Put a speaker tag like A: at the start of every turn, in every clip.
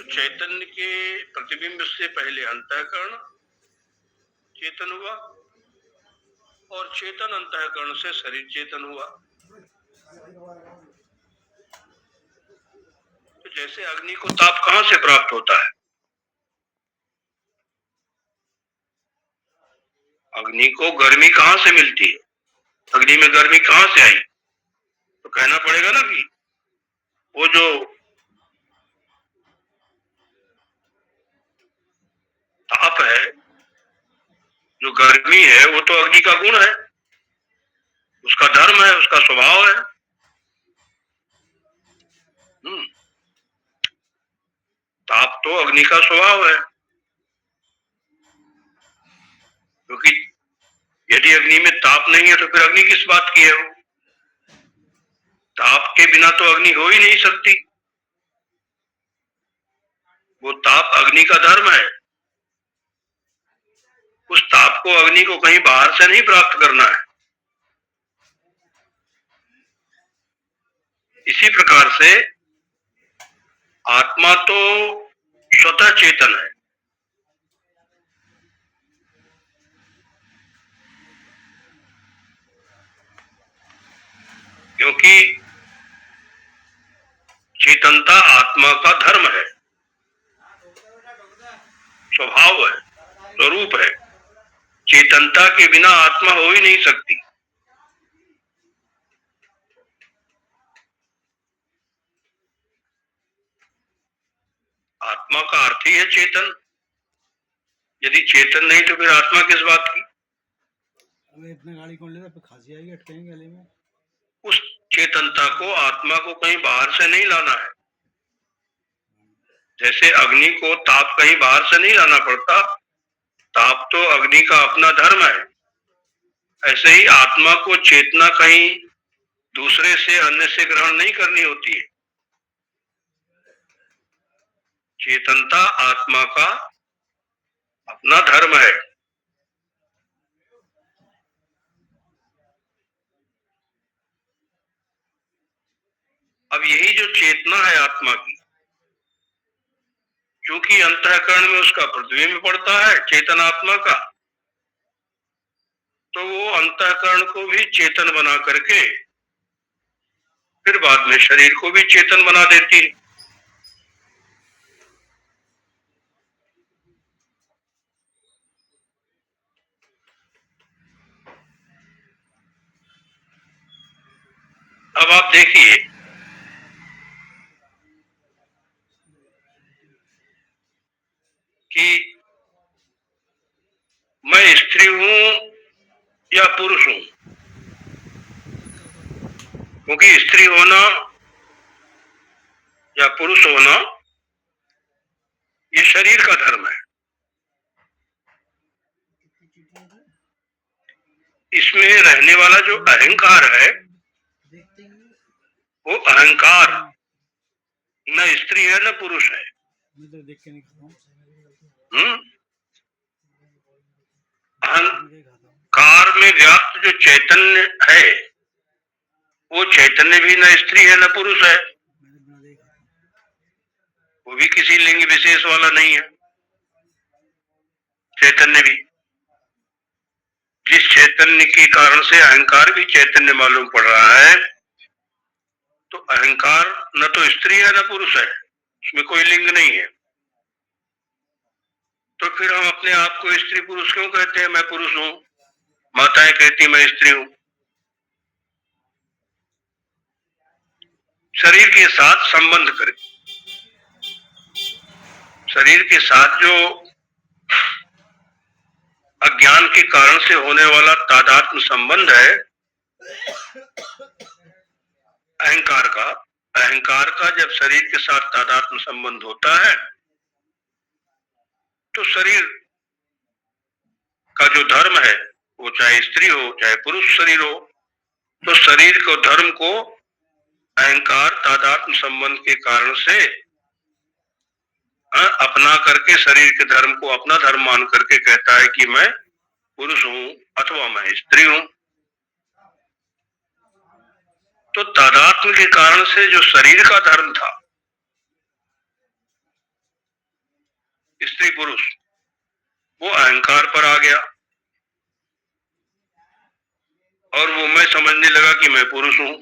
A: चैतन्य के प्रतिबिंब से पहले अंतःकरण चेतन हुआ और चेतन अंतःकरण से शरीर चेतन हुआ। तो जैसे अग्नि को ताप कहां से प्राप्त होता है? अग्नि को गर्मी कहां से मिलती है? अग्नि में गर्मी कहां से आई? तो कहना पड़ेगा ना कि वो जो ताप है, जो गर्मी है, वो तो अग्नि का गुण है, उसका धर्म है, उसका स्वभाव है। ताप तो अग्नि का स्वभाव है, क्योंकि यदि अग्नि में ताप नहीं है तो फिर अग्नि किस बात की है? वो ताप के बिना तो अग्नि हो ही नहीं सकती। वो ताप अग्नि का धर्म है। उस ताप को अग्नि को कहीं बाहर से नहीं प्राप्त करना है। इसी प्रकार से आत्मा तो स्वतः चेतन है, क्योंकि चेतनता आत्मा का धर्म है, स्वभाव है, स्वरूप है। चेतनता के बिना आत्मा हो ही नहीं सकती। आत्मा का अर्थ ही है चेतन। यदि चेतन नहीं तो फिर आत्मा किस बात की?
B: इतने गाड़ी कौन लेता? फिर खांसी आएगी, अटकेंगे गले में।
A: उस चेतनता को, आत्मा को कहीं बाहर से नहीं लाना है। जैसे अग्नि को ताप कहीं बाहर से नहीं लाना पड़ता, ताप तो अग्नि का अपना धर्म है। ऐसे ही आत्मा को चेतना कहीं दूसरे से, अन्य से ग्रहण नहीं करनी होती है। चेतनता आत्मा का अपना धर्म है। अब यही जो चेतना है आत्मा की, क्योंकि अंतःकरण में उसका प्रतिबिंब पड़ता है चेतन आत्मा का, तो वो अंतःकरण को भी चेतन बना करके फिर बाद में शरीर को भी चेतन बना देती है। अब आप देखिए कि मैं स्त्री हूं या पुरुष हूं, क्योंकि स्त्री होना या पुरुष होना ये शरीर का धर्म है। इसमें रहने वाला जो अहंकार है, वो अहंकार न स्त्री है न पुरुष है। अहंकार में व्याप्त जो चैतन्य है, वो चैतन्य भी न स्त्री है न पुरुष है, वो भी किसी लिंग विशेष वाला नहीं है। चैतन्य भी, जिस चैतन्य के कारण से अहंकार भी चैतन्य मालूम पड़ रहा है, तो अहंकार न तो स्त्री है न पुरुष है, उसमें कोई लिंग नहीं है। तो फिर हम अपने आप को स्त्री पुरुष क्यों कहते हैं? मैं पुरुष हूं, माताएं कहती मैं स्त्री हूं। शरीर के साथ संबंध करें, शरीर के साथ जो अज्ञान के कारण से होने वाला तादात्म्य संबंध है अहंकार का जब शरीर के साथ तादात्म्य संबंध होता है, तो शरीर का जो धर्म है, वो चाहे स्त्री हो चाहे पुरुष शरीर हो, तो शरीर को, धर्म को अहंकार तादात्म्य संबंध के कारण से अपना करके शरीर के धर्म को अपना धर्म मान करके कहता है कि मैं पुरुष हूं अथवा मैं स्त्री हूं। तो तादात्म्य के कारण से जो शरीर का धर्म था, स्त्री पुरुष, वो अहंकार पर आ गया और वो मैं समझने लगा कि मैं पुरुष हूं,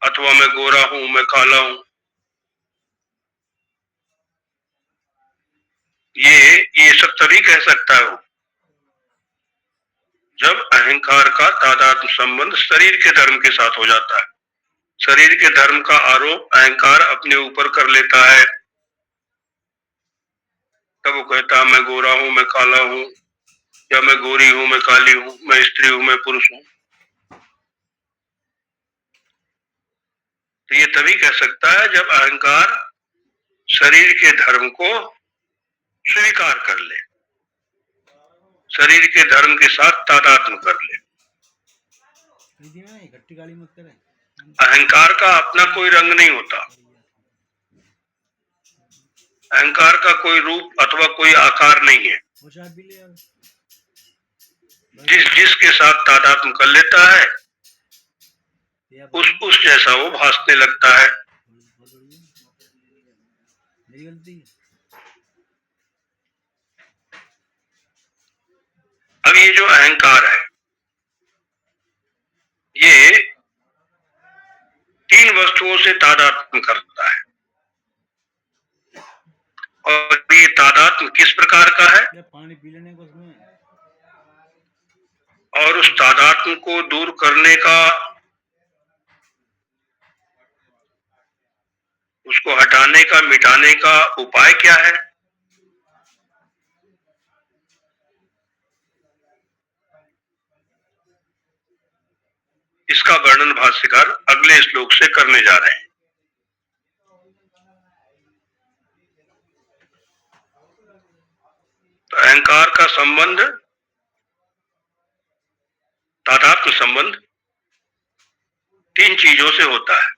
A: अथवा मैं गोरा हूं, मैं काला हूं। ये सब तभी कह सकता है वो, जब अहंकार का तादात्म्य संबंध शरीर के धर्म के साथ हो जाता है। शरीर के धर्म का आरोप अहंकार अपने ऊपर कर लेता है, तब वो कहता है मैं गोरा हूं, मैं काला हूं, या मैं गोरी हूं, मैं काली हूं, मैं स्त्री हूं, मैं पुरुष हूं। तो ये तभी कह सकता है जब अहंकार शरीर के धर्म को स्वीकार कर ले, शरीर के धर्म के साथ तादात्म्य कर ले।
B: इकट्ठी गाली मत करें।
A: अहंकार का अपना कोई रंग नहीं होता, अहंकार का कोई रूप अथवा कोई आकार नहीं है। जिसके साथ तादात्म्य कर लेता है उस जैसा वो भासने लगता है। अब ये जो अहंकार है, ये तीन वस्तुओं से तादात्म्य करता है, और ये तादात्म्य किस प्रकार का है?
B: पानी पी लेने को उसमें,
A: और उस तादात्म्य को दूर करने का, उसको हटाने का, मिटाने का उपाय क्या है? इसका वर्णन भाष्यकार अगले श्लोक से करने जा रहे हैं। तो अहंकार का संबंध, तादात्म्य संबंध तीन चीजों से होता है।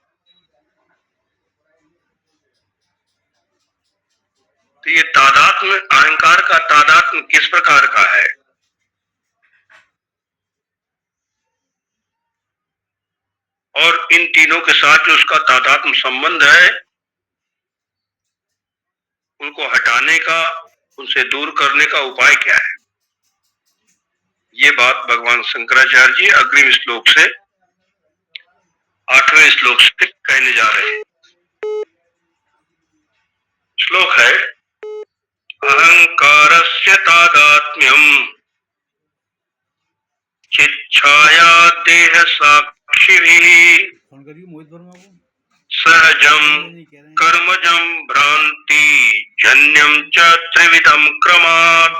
A: तो ये तादात्म्य, अहंकार का तादात्म्य किस प्रकार का है? और इन तीनों के साथ जो उसका तादात्म्य संबंध है, उनको हटाने का, उनसे दूर करने का उपाय क्या है? ये बात भगवान शंकराचार्य जी अग्रिम श्लोक से, 8वें श्लोक से कहने जा रहे हैं। श्लोक है, अहंकारस्य तादात्म्यम चिच्छाया देह साक्षिभिः सहजम कर्मजम भ्रांति जन्यम च त्रिविधम क्रमात्।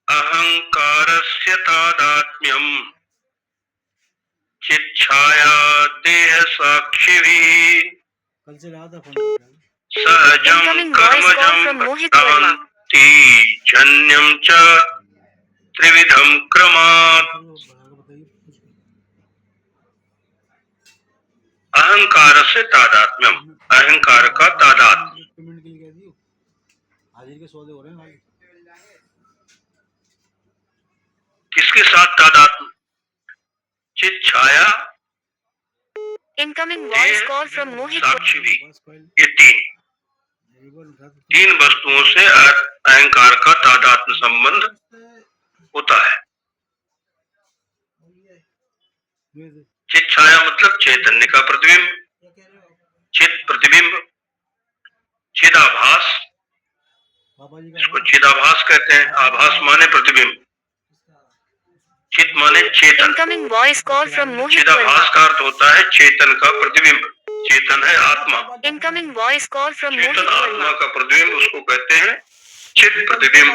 A: अहंकारस्य तादात्म्यम चिच्छाया देह साक्षिभिः सहजम कर्मजम भ्रांति जन्यम च त्रिविधम क्रमात्। अहंकार से तादात्म्यम, अहंकार का तादात्म्य। किसके साथ तादात्म्य? चित छाया,
C: इनकमिंग वॉइस कॉल फ्रॉम मोहित,
A: साक्षी भी, ये तीन वस्तुओं से अहंकार का तादात्म्य संबंध होता है। चित छाया मतलब चैतन्य का प्रतिबिंब, चित प्रतिबिंब, चिदाभास, इसको चिदाभास कहते हैं। आभास माने प्रतिबिंब, चित माने चेतन।
C: इनकमिंग वॉइस कॉल फ्रॉम मोहित,
A: चिदाभास का अर्थ होता है चेतन का प्रतिबिंब। चेतन है आत्मा,
C: incoming voice call from Mohit,
A: चेतन आत्मा का प्रतिबिंब, उसको कहते हैं चित प्रतिबिंब।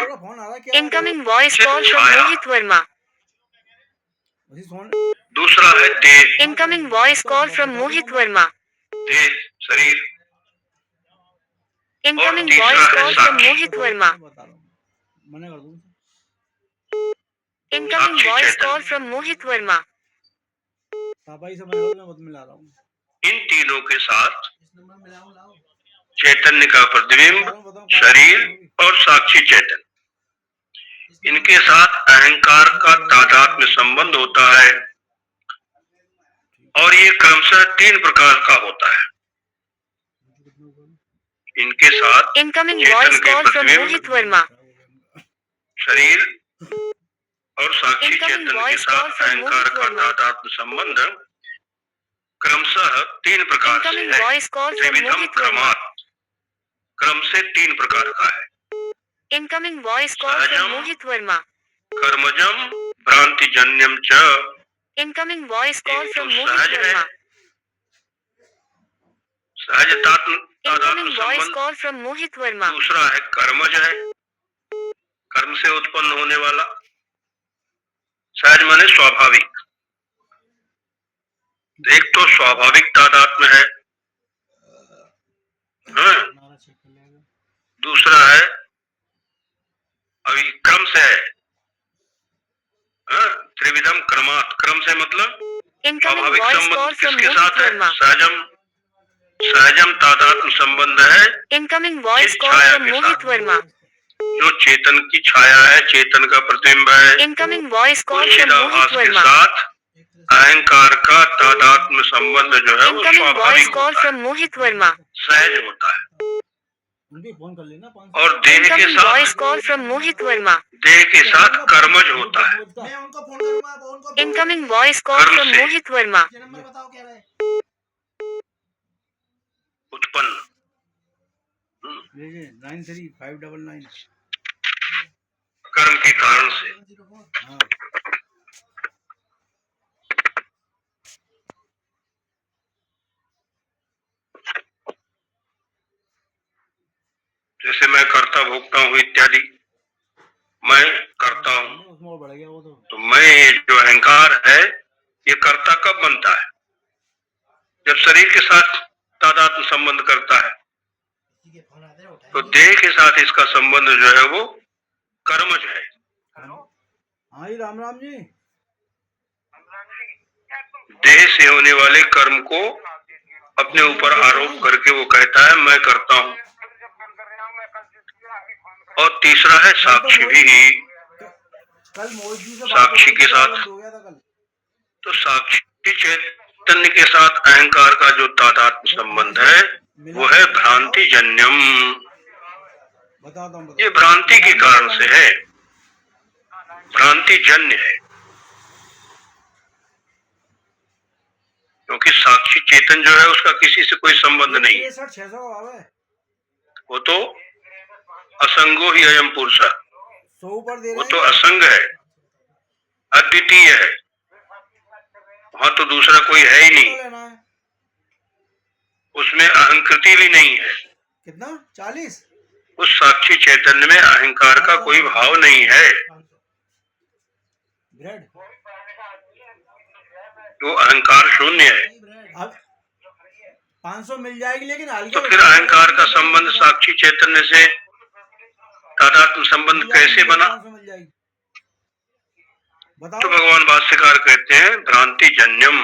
C: Incoming voice call from Mohit Verma.
A: दूसरा है देह,
C: incoming voice call from Mohit Verma.
A: देह शरीर,
C: incoming voice call from Mohit Verma. Incoming voice call from Mohit Verma.
A: इन तीनों के साथ चैतन्य का प्रतिबिंब, शरीर और साक्षी चैतन्य, इनके साथ अहंकार का तादात्म्य संबंध होता है। और ये क्रमशः तीन प्रकार का होता है। इनके साथ
C: Incoming
A: चेतन
C: voice
A: के
C: call from
A: प्रतिबिंब,
C: Mohit Verma.
A: शरीर और साक्षी
C: Incoming
A: चेतन के
C: voice call
A: साथ
C: from
A: अहंकार
C: Mohit
A: का
C: Verma.
A: तादात्म्य संबंध क्रमशः 3 प्रकार से
C: Incoming
A: है।
C: voice call from
A: त्रिविधम
C: Mohit Verma.
A: क्रमात्, क्रम से 3 प्रकार का है।
C: Incoming voice call from
A: सहजम,
C: Mohit Verma.
A: कर्मजम, भ्रांतिजन्यम च।
C: Incoming voice call
A: एक
C: from
A: तो
C: Mohit
A: सहज है,
C: Verma.
A: सहज तादात्म्य
C: Incoming voice
A: संबंध।
C: call from Mohit Verma.
A: दूसरा है कर्मज है, कर्म से उत्पन्न होने वाला। सहज माने स्वाभाविक। एक तो स्वाभाविक तादात्म्य है, हाँ?
B: नारा चेक कर लेगा।
A: दूसरा है अभी क्रम से है, हाँ? त्रिविधम क्रमात्, क्रम से मतलब
C: Incoming
A: स्वाभाविक
C: voice
A: संबंध
C: call from
A: किसके
C: Mohit
A: साथ है?
C: Verma.
A: सहजम तादात्म्य संबंध है
C: Incoming voice
A: चित
C: call
A: छाया
C: from
A: के
C: Mohit
A: साथ,
C: Verma.
A: जो चेतन की छाया है, चेतन का प्रतिबिंब है।
C: Incoming voice call
A: उस
C: from Mohit
A: चिदाभास के
C: Verma.
A: साथ अहंकार का तादात्म्य संबंध जो है वो
C: Incoming voice
A: स्वाभाविक
C: call
A: होता है,
C: from Mohit Verma.
A: सहज होता है।
B: उनके फोन कर लेना 500।
A: और देह के
C: Incoming voice
A: साथ,
C: call from Mohit Verma.
A: देह के साथ कर्मज होता है।
B: मैं उनको फोन करूंगा, वो उनको फोन
C: Incoming voice call
A: कर्म
C: from
A: से
C: Mohit Verma.
B: ये नंबर बताओ क्या है।
A: उत्पन्न,
B: देखिए 93599।
A: कर्म के कारण से।
B: हाँ
A: जैसे मैं करता भोगता हूँ इत्यादि, मैं करता हूँ,
B: उसमें और बढ़ गया वो
A: तो मैं ये जो अहंकार है ये कर्ता कब बनता है? जब शरीर के साथ तादात्म्य संबंध करता है। तो देह के साथ इसका संबंध जो है वो कर्मज है।
B: हाँ जी राम राम जी।
A: देह से होने वाले कर्म को अपने ऊपर आरोप करके वो कहता है मैं करता हूँ। और तीसरा है साक्षी भी,
B: कल मोहित जी से
A: साक्षी के साथ।
B: हो गया था कल।
A: तो साक्षी चैतन्य के साथ अहंकार का जो तादात्म्य संबंध है वो है भ्रांति जन्यम।
B: बताता हूँ
A: ये भ्रांति के कारण से है, भ्रांति जन्य है। क्योंकि साक्षी चेतन जो है उसका किसी से कोई संबंध नहीं है।
B: 600 का भाव है।
A: वो तो असंगो ही अयम पुरुष,
B: 100 ऊपर दे
A: वो
B: रहे
A: तो
B: हैं।
A: असंग है, अद्वितीय है। वहां तो दूसरा कोई है ही नहीं,
B: लेना है।
A: उसमें अहंकृति भी नहीं है।
B: कितना 40?
A: उस साक्षी चैतन्य में अहंकार का कोई भाव नहीं है।
B: ब्रेड
A: वो अहंकार शून्य है।
B: अब 500 मिल जाएगी, लेकिन हल्के
A: तो फिर अहंकार का संबंध साक्षी चैतन्य से तादात्म्य संबंध कैसे बना?
B: 500 मिल जाएगी। बताओ
A: तो भगवान भाष्यकार कहते हैं भ्रांति जन्यम।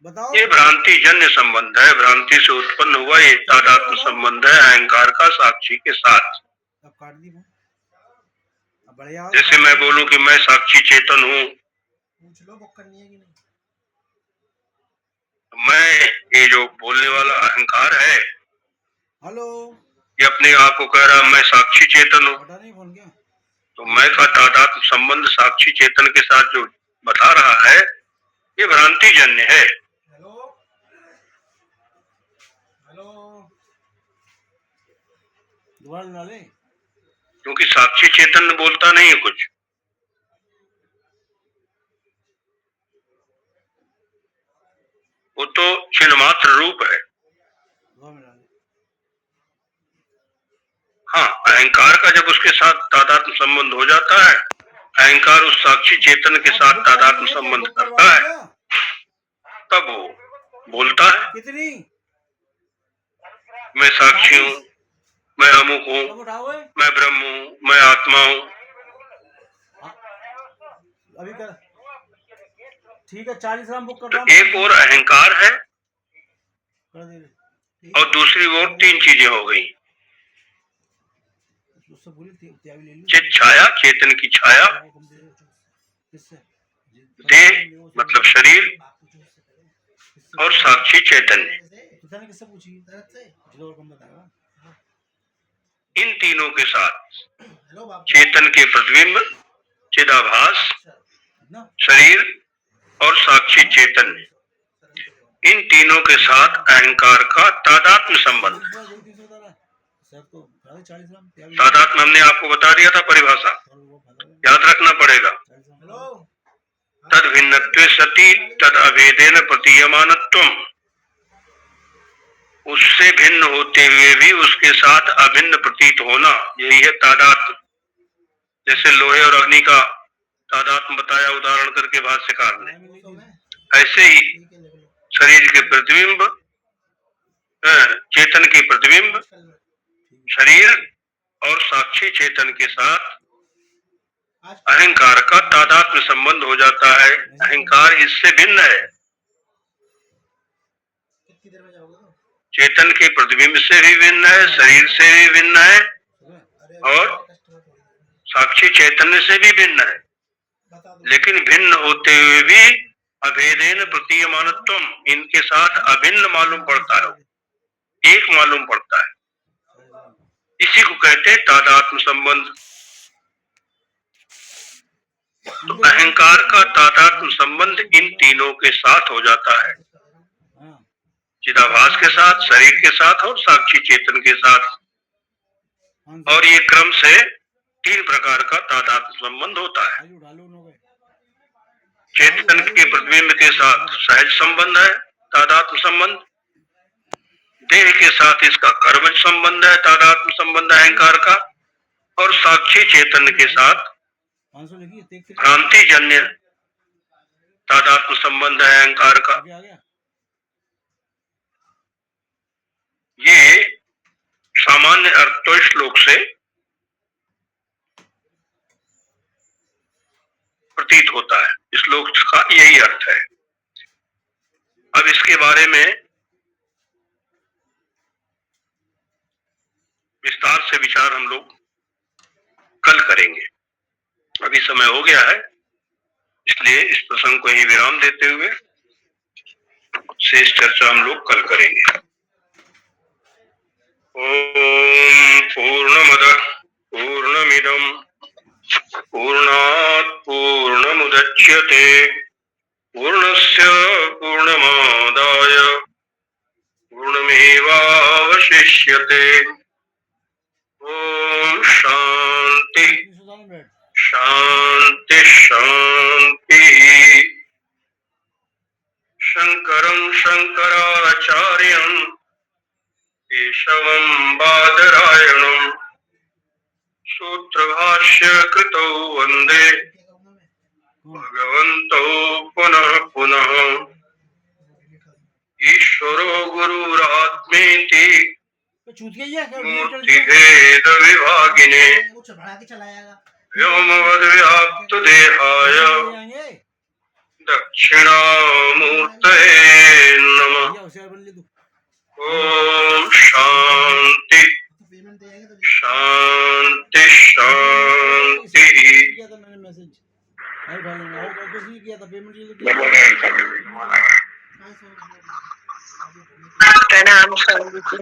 B: बताओ।
A: ये भ्रांति जन्य संबंध है, भ्रांति से उत्पन्न हुआ ये तादात्म्य संबंध है अहंकार का साक्षी के साथ।
B: अब काट दी मैं। अब बढ़िया।
A: जैसे मैं बोलूं कि मैं साक्षी चेतन हूँ,
B: पूछ लो बुक करनी है कि नहीं।
A: मैं ये जो बोलने वाला अहंकार है
B: हेलो,
A: ये अपने आप को कह रहा मैं साक्षी चेतन हूँ।
B: पता नहीं फोन क्या।
A: तो मैं का तादात्म्य संबंध साक्षी चेतन के साथ जो बता रहा है ये भ्रांति जन्य है।
B: हेलो हेलो, दोबारा लगा ले।
A: क्योंकि साक्षी चेतन बोलता नहीं है कुछ, वो तो चिन्ह मात्र रूप है।
B: दोबारा मिला ले।
A: हाँ, अहंकार का जब उसके साथ तादात्म्य संबंध हो जाता है, अहंकार उस साक्षी चेतन के साथ तादात्म्य संबंध करता है, तब वो बोलता है
B: कितनी?
A: मैं साक्षी हूँ, मैं अमुक हूँ,
B: कब उठाओ है?
A: मैं ब्रह्म हूँ, मैं आत्मा हूँ।
B: अभी कर। ठीक है 40 ग्राम बुक कर
A: तो
B: रहा हूँ।
A: एक और अहंकार है
B: कर दे रहे।
A: और दूसरी ओर 3 चीजें हो गई।
B: उससे बोली त्यागी ले लो।
A: चित छाया, चेतन की छाया,
B: किससे?
A: देह मतलब शरीर, और साक्षी चैतन्य।
B: किसने पूछी? और कम बताएगा।
A: इन तीनों के साथ चेतन के प्रतिबिंब, चिदाभास, शरीर और साक्षी चेतन, इन तीनों के साथ अहंकार का तादात्म्य संबंध। तादात्म्य हमने आपको बता दिया था परिभाषा, याद रखना पड़ेगा। तद भिन्नत्वे सति तद अभेदेन प्रतीयमानत्वम, उससे भिन्न होते हुए भी उसके साथ अभिन्न प्रतीत होना, यही है तादात्म्य। जैसे लोहे और अग्नि का तादात्म्य बताया उदाहरण करके भाष्यकार ने, ऐसे ही शरीर के प्रतिबिंब, चेतन के प्रतिबिंब, शरीर और साक्षी चेतन के साथ अहंकार का तादात्म्य संबंध हो जाता है। अहंकार इससे भिन्न है, चेतन के प्रतिबिंब से भी भिन्न है, शरीर से भी भिन्न है और साक्षी चैतन्य से भी भिन्न है। लेकिन भिन्न होते हुए भी अभेदेन प्रतीयमानत्वम, इनके साथ अभिन्न मालूम पड़ता है, एक मालूम पड़ता है। इसी को कहते हैं तादात्म्य संबंध। तो अहंकार का तादात्म्य संबंध इन तीनों के साथ हो जाता है, चिदाभास के साथ, शरीर के साथ और साक्षी चेतन के साथ। और ये क्रम से 3 प्रकार का तादात्म्य संबंध होता है। चेतन के प्रतिबिंब के साथ सहज संबंध है, तादात्म्य संबंध। देह के साथ इसका कर्म संबंध है, तादात्म्य संबंध अहंकार का। और साक्षी चेतन के साथ भ्रांति जन्य तादात्म्य संबंध है अहंकार का। ये सामान्य अर्थ तो श्लोक से प्रतीत होता है, श्लोक का यही अर्थ है। अब इसके बारे में विस्तार से विचार हम लोग कल करेंगे। अभी समय हो गया है, इसलिए इस प्रसंग को यहीं विराम देते हुए शेष चर्चा हम लोग कल करेंगे। ओम पूर्णमदः पूर्णमिदं पूर्णात् पूर्णमुदच्यते पूर्णस्य पूर्णमादाय पूर्णमेवावशिष्यते। ओम शांति शांति शांति। शंकरं शंकराचार्यं केशवं बादरायणं सूत्रभाष्य कृतौ वंदे भगवन्तौ पुनः पुनः। ईश्वरो गुरुरात्मेति मूर्तिभेद विभागिने व्योमवद् देहाय दक्षिणामूर्तये नमः। ओम शांति शांति शांति।
C: प्रणाम स्वामी जी।